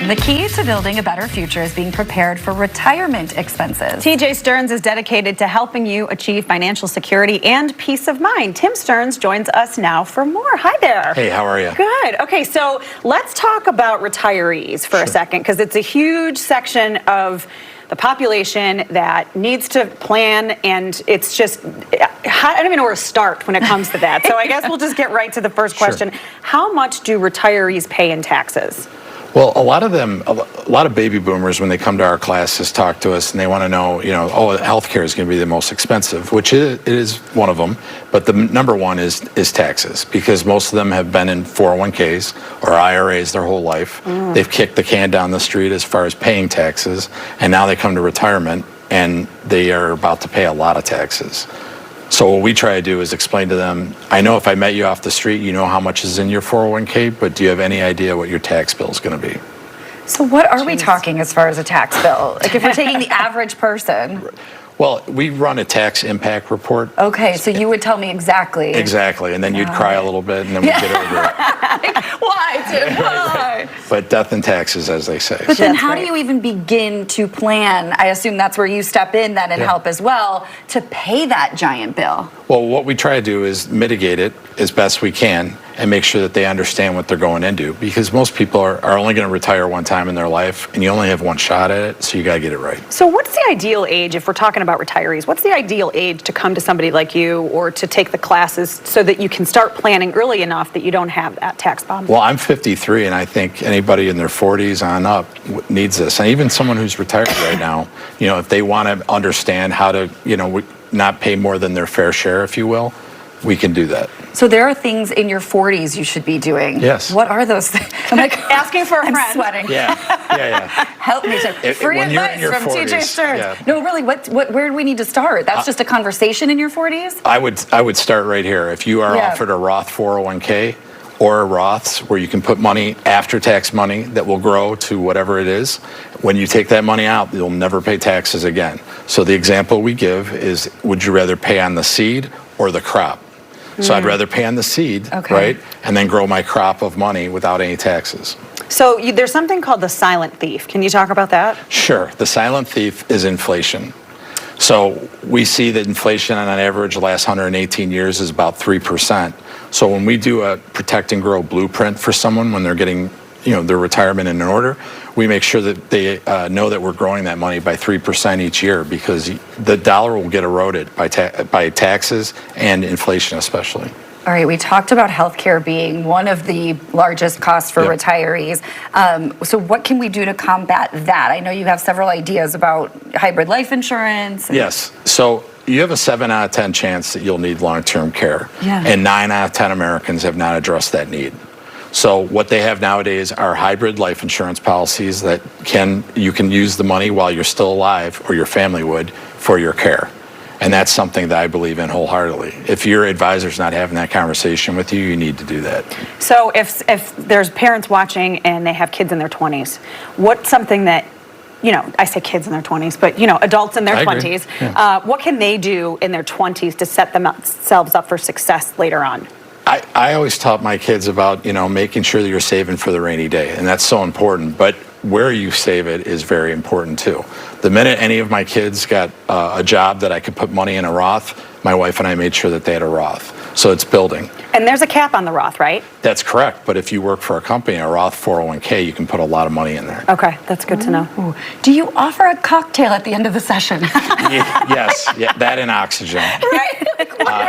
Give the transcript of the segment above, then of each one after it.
The key to building a better future is being prepared for retirement expenses. TJ Stearns is dedicated to helping you achieve financial security and peace of mind. Tim Stearns joins us now for more. Hi there. Hey, how are you? Good. Okay, so let's talk about retirees for a second, because it's a huge section of the population that needs to plan, and it's just, I don't even know where to start when it comes to that. So I guess we'll just get right to the first question. Sure. How much do retirees pay in taxes? Well, a lot of baby boomers, when they come to our classes, talk to us and they want to know, oh, healthcare is going to be the most expensive, which it is one of them. But the number one is taxes, because most of them have been in 401ks or IRAs their whole life. They've kicked the can down the street as far as paying taxes, and now they come to retirement and they are about to pay a lot of taxes. So what we try to do is explain to them, I know if I met you off the street, you know how much is in your 401k, but do you have any idea what your tax bill is going to be? So what are we talking as far as a tax bill? Like if we're taking the average person? Well, we run a tax impact report. Okay, so you would tell me exactly. Exactly, and then you'd cry a little bit and then we'd get over it. Why, Tim? Why? But death and taxes, as they say. But then how do you even begin to plan? I assume that's where you step in then and help as well to pay that giant bill. Well, what we try to do is mitigate it as best we can and make sure that they understand what they're going into, because most people are only going to retire one time in their life, and you only have one shot at it, so you got to get it right. So what's the ideal age, if we're talking about retirees, what's the ideal age to come to somebody like you or to take the classes so that you can start planning early enough that you don't have that tax bomb? Well, I'm 53, and I think anybody in their 40s on up needs this. And even someone who's retired right now, if they want to understand how to, not pay more than their fair share, if you will, we can do that. So there are things in your 40s you should be doing. Yes. What are those things? I'm like asking for a friend. I'm sweating. Yeah. Help me. Free when you're in advice your from 40s, TJ Stearns. yeah. No, really, where do we need to start? That's just a conversation in your 40s? I would start right here. If you are offered a Roth 401k or a Roths where you can put money, after-tax money, that will grow to whatever it is, when you take that money out, you'll never pay taxes again. So the example we give is, would you rather pay on the seed or the crop? So I'd rather pay on the seed, right, and then grow my crop of money without any taxes. So there's something called the silent thief. Can you talk about that? Sure. The silent thief is inflation. So we see that inflation on an average the last 118 years is about 3%. So when we do a protect and grow blueprint for someone when they're getting their retirement in order, we make sure that they know that we're growing that money by 3% each year, because the dollar will get eroded by taxes and inflation especially. All right, we talked about healthcare being one of the largest costs for retirees. So what can we do to combat that? I know you have several ideas about hybrid life insurance. Yes. So you have a 7 out of 10 chance that you'll need long-term care. Yeah. And 9 out of 10 Americans have not addressed that need. So what they have nowadays are hybrid life insurance policies that you can use the money while you're still alive, or your family would, for your care. And that's something that I believe in wholeheartedly. If your advisor's not having that conversation with you, you need to do that. So if there's parents watching and they have kids in their 20s, what's something that, I say kids in their 20s, but, adults in their 20s, what can they do in their 20s to set themselves up for success later on? I always taught my kids about, making sure that you're saving for the rainy day, and that's so important. But where you save it is very important too. The minute any of my kids got a job that I could put money in a Roth, my wife and I made sure that they had a Roth. So it's building. And there's a cap on the Roth, right? That's correct. But if you work for a company, a Roth 401k, you can put a lot of money in there. Okay, that's good to know. Ooh. Do you offer a cocktail at the end of the session? Yes, that and oxygen. Right?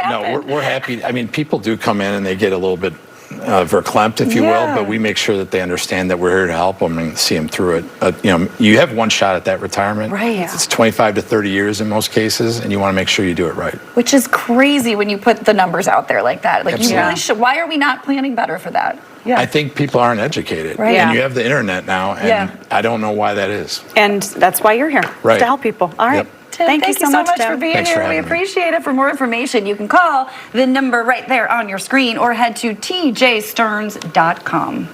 No, we're happy. I mean, people do come in and they get a little bit verklempt, if you will, but we make sure that they understand that we're here to help them and see them through it. You have one shot at that retirement. Right. It's 25 to 30 years in most cases, and you want to make sure you do it right. Which is crazy when you put the numbers out there like that. Like, Absolutely. you really should. Why are we not planning better for that? I think people aren't educated. Right. And you have the internet now, and I don't know why that is. And that's why you're here, to help people. All right. Yep. Tim, thank you so much for being Thanks here. for We having me. appreciate it. For more information, you can call the number right there on your screen or head to tjstearns.com.